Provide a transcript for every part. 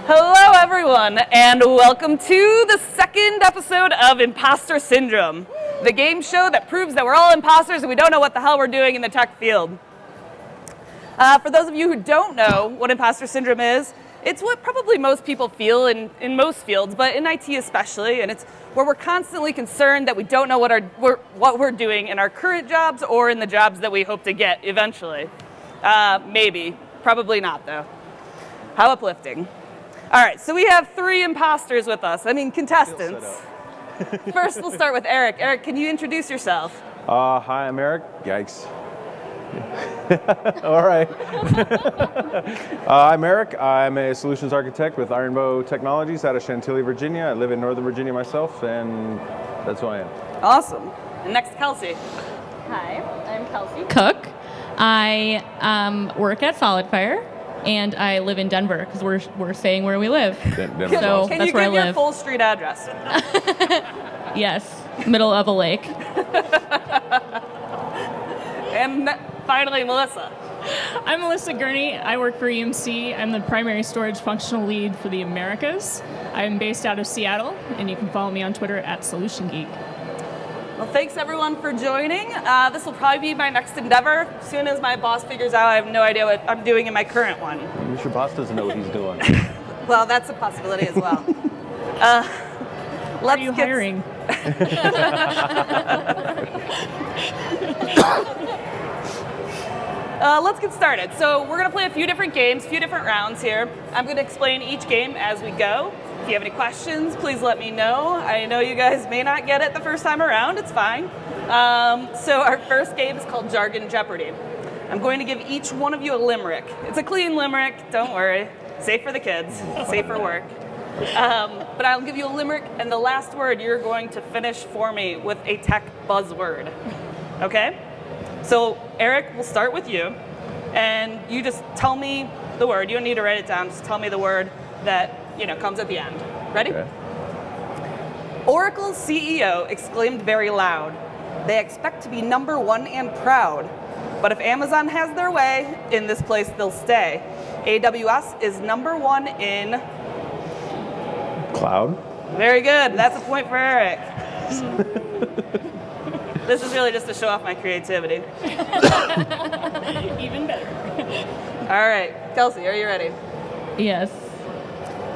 Hello, everyone, and welcome to the second episode of Imposter Syndrome, the game show that proves that we're all imposters and we don't know what the hell we're doing in the tech field. For those of you who don't know what Imposter Syndrome is, it's what probably most people feel in most fields, but in IT especially, and it's where we're constantly concerned that we don't know what we're doing in our current jobs or in the jobs that we hope to get eventually. Maybe. Probably not, though. How uplifting. All right, so we have three imposters with us. Contestants. First, we'll start with Eric. Eric, can you introduce yourself? Hi, I'm Eric. Yikes. All right. I'm Eric. I'm a solutions architect with Ironbow Technologies out of Chantilly, Virginia. I live in Northern Virginia myself, and that's who I am. Awesome. And next, Kelsey. Hi, I'm Kelsey Cook. I work at SolidFire. And I live in Denver because we're saying where we live. Denver. So Can that's you where give I your live. full street address? Yes, middle of a lake. And finally, Melissa. I'm Melissa Gurney. I work for EMC. I'm the primary storage functional lead for the Americas. I'm based out of Seattle, and you can follow me on Twitter at SolutionGeek. Well, thanks everyone for joining. This will probably be my next endeavor. As soon as my boss figures out I have no idea what I'm doing in my current one. Your boss doesn't know what he's doing. Well, that's a possibility as well. Are you hiring? Let's get started. So we're going to play a few different games, a few different rounds here. I'm going to explain each game as we go. If you have any questions, please let me know. I know you guys may not get it the first time around. It's fine. So our first game is called Jargon Jeopardy. I'm going to give each one of you a limerick. It's a clean limerick. Don't worry. Safe for the kids. Safe for work. But I'll give you a limerick, and the last word you're going to finish for me with a tech buzzword. Okay? So Eric, we'll start with you. And you just tell me the word. You don't need to write it down. Just tell me the word that comes at the end. Ready? Okay. Oracle's CEO exclaimed very loud, "They expect to be number one and proud. But if Amazon has their way, in this place they'll stay. AWS is number one in..." Cloud. Very good. That's a point for Eric. This is really just to show off my creativity. Even better. All right. Kelsey, are you ready? Yes.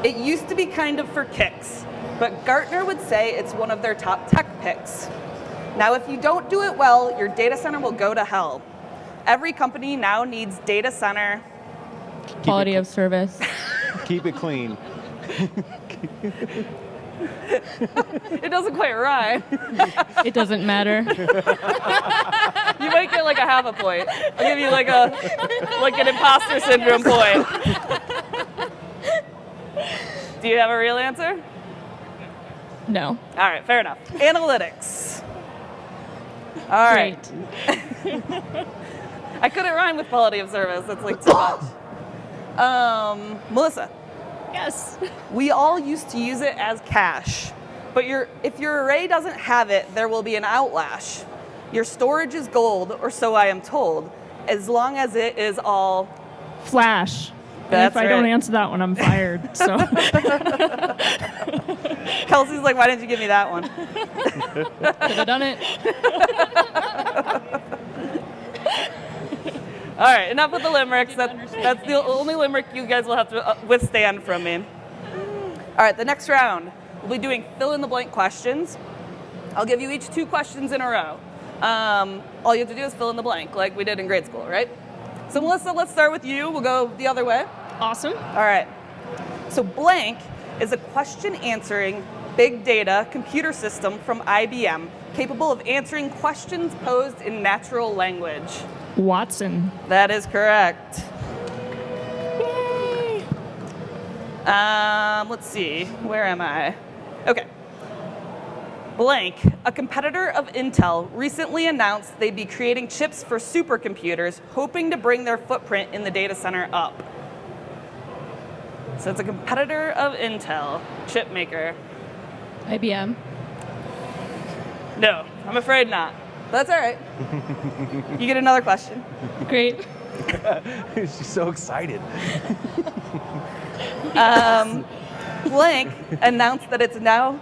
It used to be kind of for kicks, but Gartner would say it's one of their top tech picks. Now, if you don't do it well, your data center will go to hell. Every company now needs data center Quality of service. Keep it clean. It doesn't quite rhyme. It doesn't matter. You might get like a half a point. I'll give you like an imposter syndrome point. Do you have a real answer? No. All right, fair enough. Analytics. All right. Great. I couldn't rhyme with quality of service. That's like too much. Melissa. Yes. We all used to use it as cache, but if your array doesn't have it, there will be an outlash. Your storage is gold, or so I am told, as long as it is all... Flash. That's and if I don't right. answer that one, I'm fired. So. Kelsey's like, why didn't you give me that one? Could have done it. All right, enough with the limericks. That's the only limerick you guys will have to withstand from me. All right, the next round, we'll be doing fill-in-the-blank questions. I'll give you each 2 questions in a row. All you have to do is fill in the blank, like we did in grade school, right? So Melissa, let's start with you. We'll go the other way. Awesome. All right. So blank is a question answering big data computer system from IBM capable of answering questions posed in natural language. Watson. That is correct. Yay. Let's see. Where am I? Okay. Blank, a competitor of Intel, recently announced they'd be creating chips for supercomputers, hoping to bring their footprint in the data center up. So it's a competitor of Intel, chip maker. IBM. No, I'm afraid not. That's all right. You get another question. Great. She's so excited. Blank announced that it's now.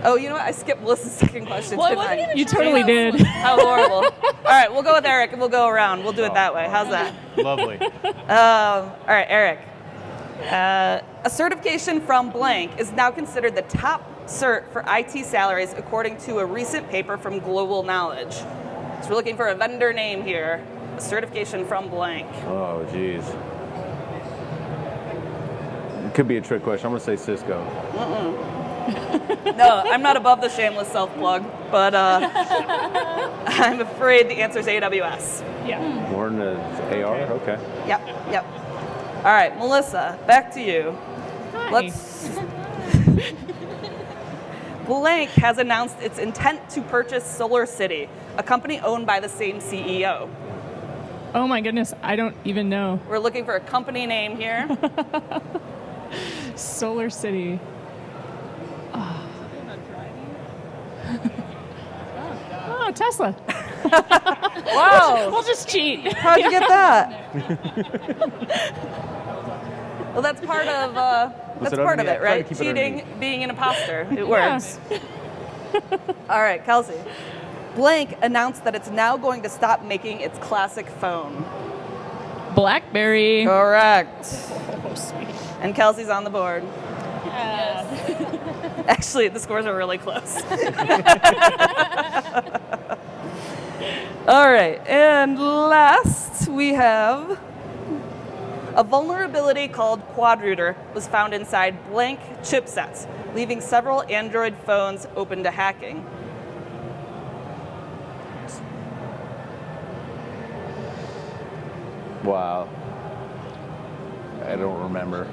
Oh, you know what? I skipped Melissa's second question. Well, it didn't wasn't I? even You totally did. How horrible. All right, we'll go with Eric and we'll go around. We'll do it that way. How's that? Lovely. All right, Eric. A certification from blank is now considered the top cert for IT salaries according to a recent paper from Global Knowledge. So we're looking for a vendor name here. A certification from blank. Oh, geez. It could be a trick question. I'm going to say Cisco. No, I'm not above the shameless self-plug, but I'm afraid the answer is AWS. Yeah. Lauren is AR? Okay. Yep. All right, Melissa, back to you. Hi. Let's. Blank has announced its intent to purchase Solar City, a company owned by the same CEO. Oh my goodness, I don't even know. We're looking for a company name here. Solar City. Oh, Tesla. Wow, We'll just cheat. how'd you get that? Well, that's part of Listen, it, try to right? keep it Cheating, underneath. being an imposter, it works. All right, Kelsey. Blank announced that it's now going to stop making its classic phone. BlackBerry. Correct. Oh, sweet. And Kelsey's on the board. Actually, the scores are really close. All right, and last we have a vulnerability called Quadrouter was found inside blank chipsets, leaving several Android phones open to hacking. Wow. I don't remember.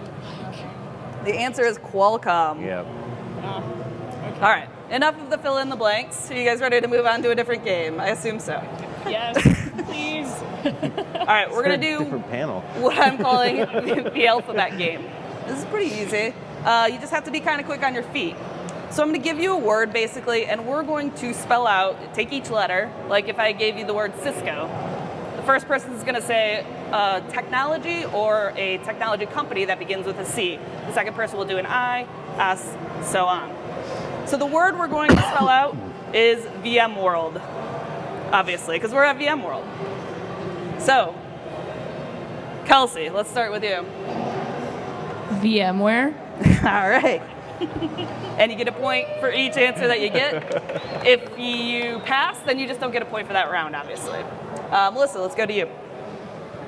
The answer is Qualcomm. Yeah. All right, enough of the fill in the blanks. Are you guys ready to move on to a different game? I assume so. Yes, please. All right, we're going to do Different panel. what I'm calling the alphabet game. This is pretty easy. You just have to be kind of quick on your feet. So I'm going to give you a word, basically, and we're going to spell out, take each letter, like if I gave you the word Cisco. The first person is going to say technology or a technology company that begins with a C. The second person will do an I, S, so on. So the word we're going to spell out is VMworld, obviously, because we're at VMworld. So, Kelsey, let's start with you. VMware. All right. And you get a point for each answer that you get. If you pass, then you just don't get a point for that round, obviously. Melissa, let's go to you.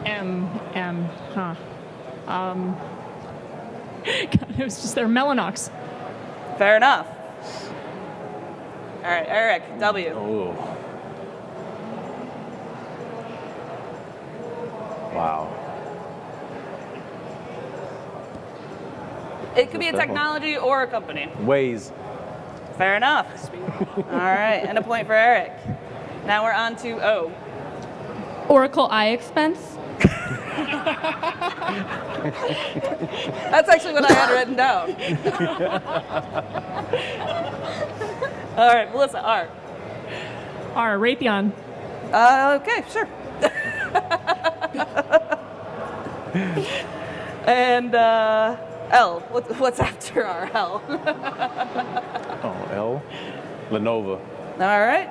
God, it was just there. Mellanox. Fair enough. All right, Eric, W. Oh. Wow. It could be a What's that one? technology or a company. Waze. Fair enough. All right, and a point for Eric. Now we're on to O. Oracle iExpense. That's actually what I had written down. All right, Melissa, R. Raytheon. Okay, sure. And L. What's after our L? Oh, L. Lenovo. All right.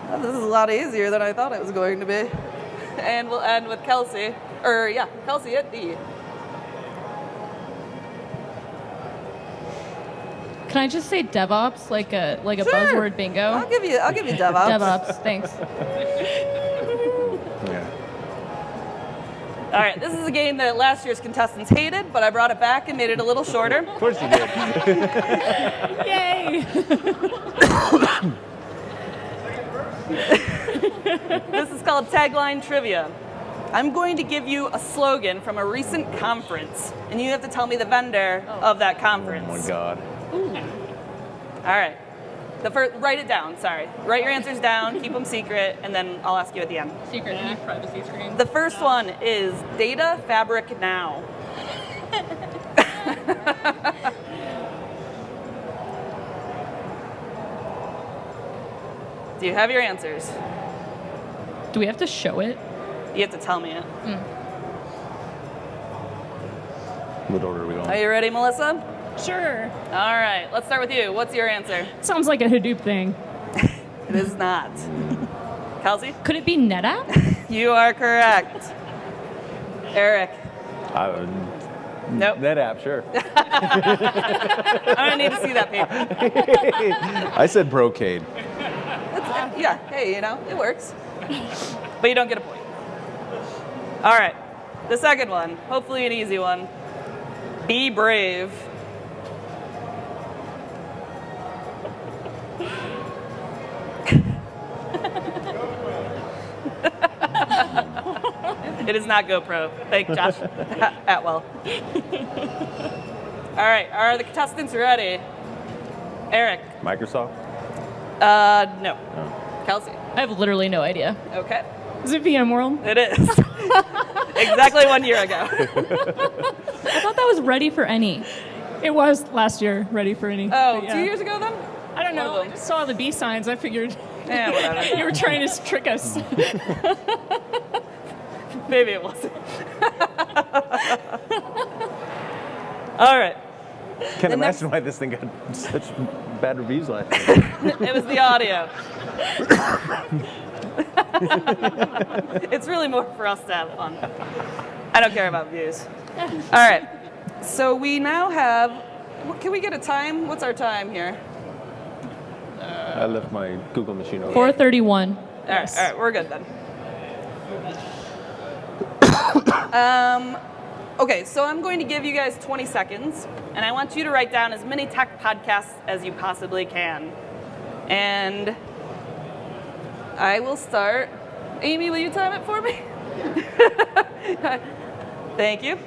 Well, this is a lot easier than I thought it was going to be. And we'll end with Kelsey. Kelsey at D. Can I just say DevOps, like a Sure. buzzword bingo? I'll give you DevOps. DevOps, thanks. Yeah. All right, this is a game that last year's contestants hated, but I brought it back and made it a little shorter. Of course you did. Yay! This is called Tagline Trivia. I'm going to give you a slogan from a recent conference, and you have to tell me the vendor of that conference. Oh my God. All right. Write it down, sorry. Write your answers down, keep them secret, and then I'll ask you at the end. Secret privacy screen. The first one is Data Fabric Now. Do you have your answers? Do we have to show it? You have to tell me it. What order are we Are you ready, Melissa? Sure. All right, let's start with you. What's your answer? Sounds like a Hadoop thing. It is not. Kelsey? Could it be NetApp? You are correct. Eric? Nope. NetApp, sure. I don't need to see that paper. I said brocade. Yeah, hey, you know, it works. But you don't get a point. All right, the second one, hopefully an easy one. Be brave. It is not GoPro. Thank Josh Atwell. All right, are the contestants ready? Eric? Microsoft? No. Kelsey? I have literally no idea. Okay. Is it VMworld? It is. Exactly 1 year ago. I thought that was ready for any. It was last year, ready for any. Oh, but yeah. 2 years ago then? I don't know. One of I them. just saw the B signs. I figured Yeah, whatever. you were trying to trick us. Maybe it wasn't. All right. Can't The imagine why this thing got such bad reviews last year. It was the audio. It's really more for us to have fun. I don't care about views. All right. So we now have, can we get a time? What's our time here? I left my Google machine open. 4:31. All right, we're good then. Okay, so I'm going to give you guys 20 seconds, and I want you to write down as many tech podcasts as you possibly can. And I will start. Amy, will you time it for me? Thank you.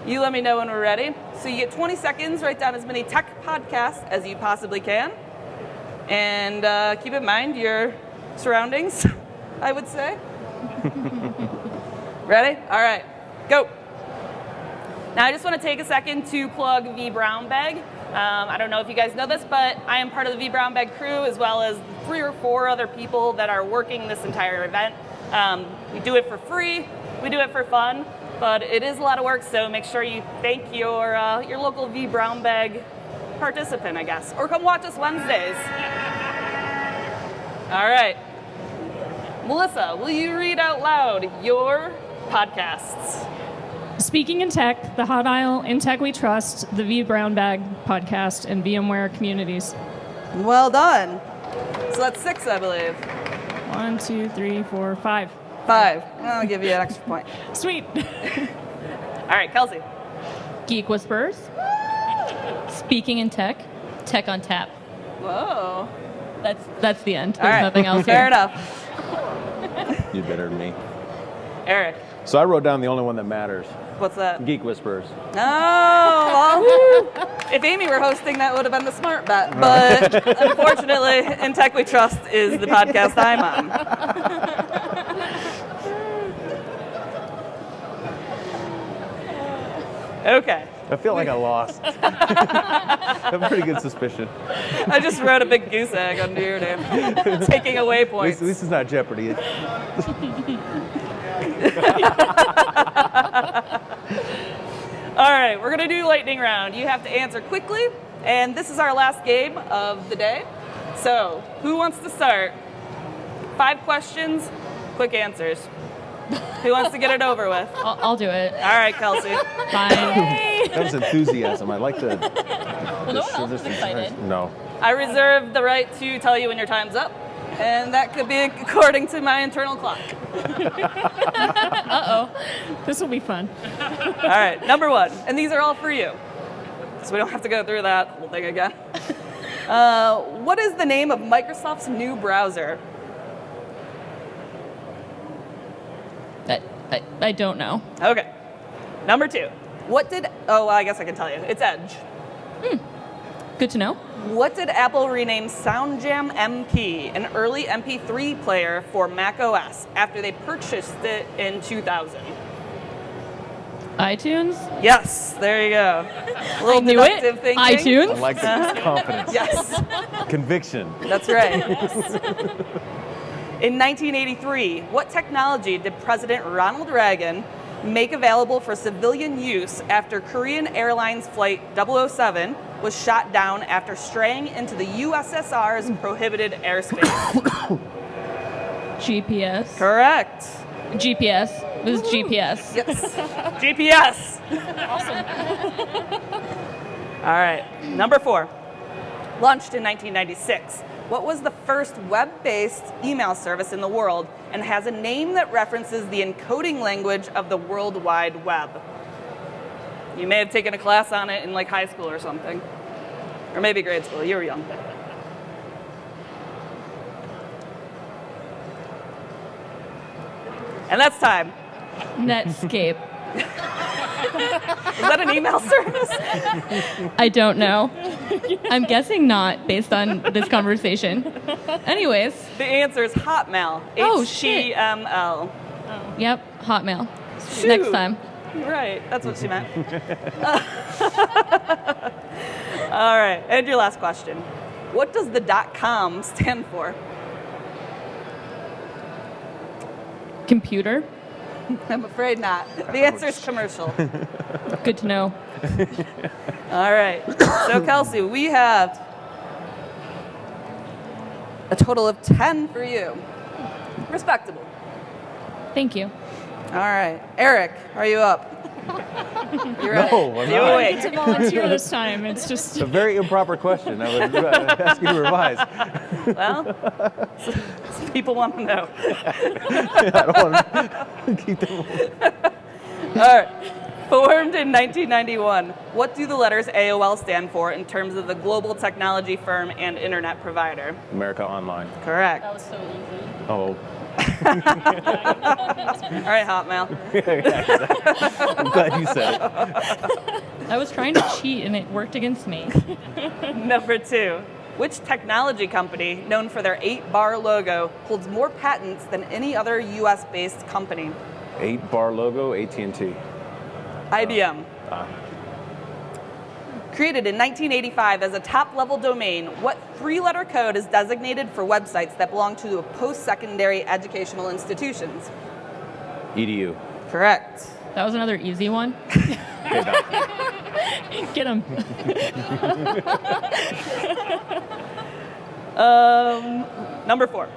You let me know when we're ready. So you get 20 seconds, write down as many tech podcasts as you possibly can. And keep in mind your surroundings, I would say. Ready? All right, go. Now I just want to take a second to plug vBrownbag. I don't know if you guys know this, but I am part of the vBrownbag crew as well as 3 or 4 other people that are working this entire event. We do it for free, we do it for fun, but it is a lot of work, so make sure you thank your local vBrownbag participant, I guess. Or come watch us Wednesdays. All right. Melissa, will you read out loud your podcasts? Speaking in Tech, The Hot Aisle, In Tech We Trust, the vBrownbag podcast, and VMware Communities. Well done. So that's 6, I believe. 1, 2, 3, 4, 5. 5. I'll give you an extra point. Sweet. All right, Kelsey. Geek Whisperers. Speaking in Tech. Tech on Tap. Whoa. That's the end. All There's right. nothing else Fair here. enough. You're better than me. Eric. So I wrote down the only one that matters. What's that? Geek Whisperers. Oh, well, if Amy were hosting, that would have been the smart bet. But unfortunately, In Tech We Trust is the podcast I'm on. Okay. I feel like I lost. I have a pretty good suspicion. I just wrote a big goose egg under your name, taking away points. This is not Jeopardy. All right, we're going to do lightning round. You have to answer quickly, and this is our last game of the day. So, who wants to start? 5 questions, quick answers. Who wants to get it over with? I'll do it. All right, Kelsey. Fine. That was enthusiasm. I like the. Well, no one else was excited. No. I reserve the right to tell you when your time's up, and that could be according to my internal clock. Uh-oh. This will be fun. All right, number 1, and these are all for you, so we don't have to go through that whole thing again. What is the name of Microsoft's new browser? I don't know. Okay. Number 2. I guess I can tell you. It's Edge. Good to know. What did Apple rename SoundJam MP, an early MP3 player for Mac OS, after they purchased it in 2000? iTunes? Yes, there you go. A little Knew deductive it. thinking. I iTunes? like the confidence. Yes, Conviction. that's right. In 1983, what technology did President Ronald Reagan make available for civilian use after Korean Airlines Flight 007 was shot down after straying into the USSR's prohibited airspace? GPS. Correct. GPS. It was GPS. Yes. GPS. Awesome. All right. Number 4. Launched in 1996. What was the first web-based email service in the world and has a name that references the encoding language of the World Wide Web? You may have taken a class on it in like high school or something. Or maybe grade school. You were young. And that's time. Netscape. Is that an email service? I don't know. I'm guessing not based on this conversation. Anyways. The answer is Hotmail. Oh, shit. HTML. Yep, Hotmail. Shoot. Next time. Right, that's what she meant. All right, and your last question. What does the .com stand for? Computer. I'm afraid not. The answer is commercial. Good to know. All right, so Kelsey, we have a total of 10 for you. Respectable. Thank you. All right, Eric, are you up? You're up. No, I'm You not. I awake? get to volunteer this time. It's just It's a very improper question. I would ask you to revise. Well, some people want to know. I don't want to keep them. All right. Formed in 1991, what do the letters AOL stand for in terms of the global technology firm and internet provider? America Online. Correct. was so easy. Oh. All right, Hotmail. I'm glad you said it. I was trying to cheat and it worked against me. Number 2. Which technology company, known for their 8-bar logo, holds more patents than any other U.S.-based company? 8-bar logo, AT&T. IBM. Created in 1985 as a top-level domain, what 3-letter code is designated for websites that belong to post-secondary educational institutions? EDU. Correct. That was another easy one. Okay, done. get them. Number 4.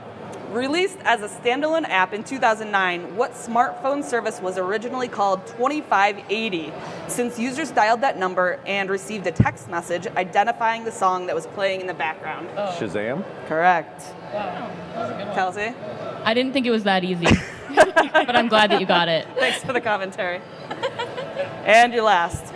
Released as a standalone app in 2009, what smartphone service was originally called 2580, since users dialed that number and received a text message identifying the song that was playing in the background? Shazam. Correct. Wow, that was a good one. Kelsey, I didn't think it was that easy, but I'm glad that you got it. thanks for the commentary. And your last.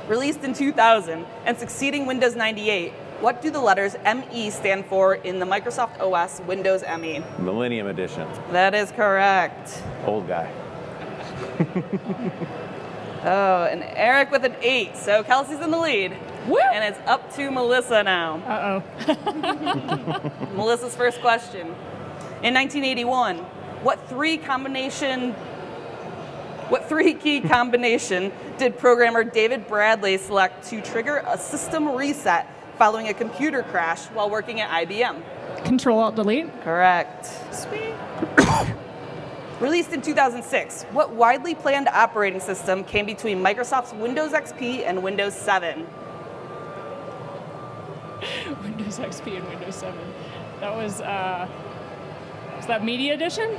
Released in 2000 and succeeding Windows 98, what do the letters ME stand for in the Microsoft OS Windows ME? Millennium Edition. That is correct. Old guy. Oh, and Eric with an 8. So Kelsey's in the lead. Woo! And it's up to Melissa now. Uh-oh. Melissa's first question. In 1981, what three-key combination did programmer David Bradley select to trigger a system reset following a computer crash while working at IBM? Control-Alt-Delete. Correct. Sweet. Released in 2006, what widely planned operating system came between Microsoft's Windows XP and Windows 7? Windows XP and Windows 7. That was that Media Edition?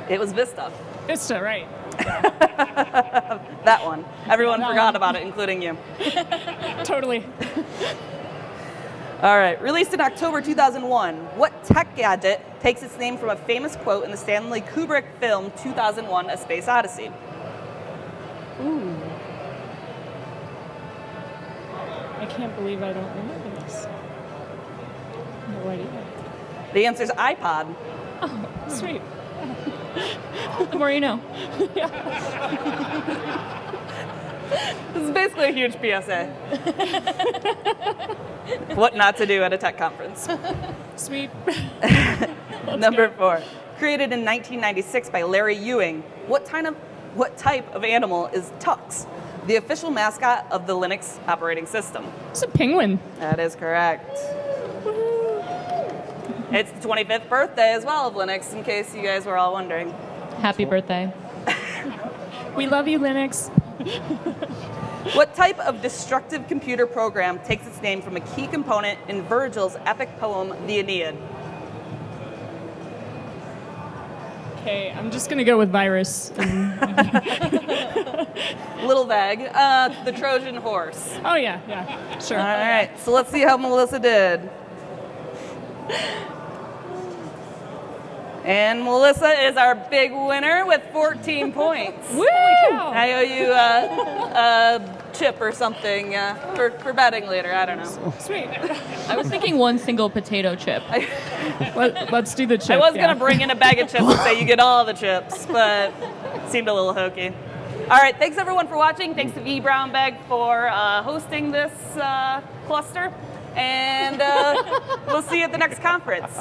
It was Vista. Vista, right. That one. Everyone That forgot one. about it, including you. Totally. All right. Released in October 2001, what tech gadget takes its name from a famous quote in the Stanley Kubrick film 2001: A Space Odyssey? Ooh. I can't believe I don't remember this. No idea. The answer is iPod. Oh, sweet. The more you know. This is basically a huge PSA. What not to do at a tech conference. Sweet. Number 4. Created in 1996 by Larry Ewing, what type of animal is Tux, the official mascot of the Linux operating system? It's a penguin. That is correct. It's the 25th birthday as well of Linux, in case you guys were all wondering. Happy birthday. We love you, Linux. What type of destructive computer program takes its name from a key component in Virgil's epic poem, The Aeneid? Okay, I'm just going to go with virus. Little vague. The Trojan horse. Oh, yeah, sure. All right, so let's see how Melissa did. And Melissa is our big winner with 14 points. Woo! I owe you a chip or something for betting later. I don't know. Sweet. I was thinking one single potato chip. Let's do the chip. I was going to bring in a bag of chips and say you get all the chips, but it seemed a little hokey. All right, thanks everyone for watching. Thanks to vBrownbag for hosting this cluster. And we'll see you at the next conference.